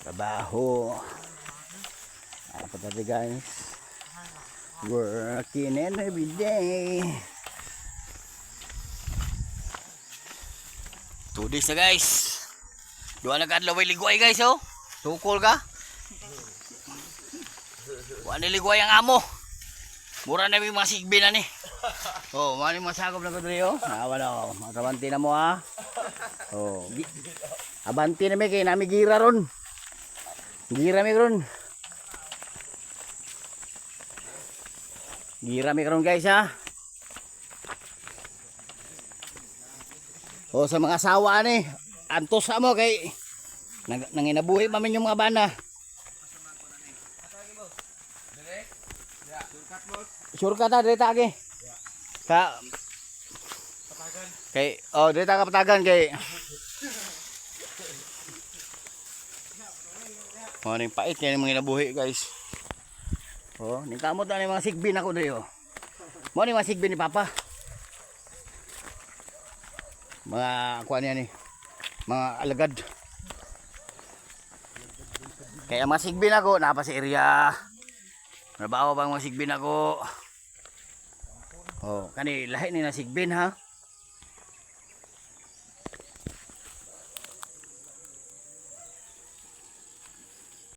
Trabaho. Apa tadi guys? Working every day. 2 days na guys. Doon na kadlaw ay ligway guys oh. Tukol ka? Wala ni ligway ang amo. Mura na may mga sigbi na ni. Oh, mani masakop na ko diri oh. Wala oh. Matabanti na mo ha. Oh, abanti na mi kay nami gira ron. Gira mi ron. Gira mi ron guys ha. Oh, sa mga asawa ni, antos mo kay nanginabuhi pa min yung mga bana. Shortcut ta dito agi. Ka kay oh dito ka patagan kay oh ning pait kay mga nabuhi guys. Oh, ning kamot na mga sigbin ako diri oh. Mo ni mga sigbin ni papa. Mga kuan niya ni. Mga alagad. Kaya mga sigbin ako napa sa area. Nabawa bang mga sigbin ako. Oh, kani lahi ni na sigbin ha.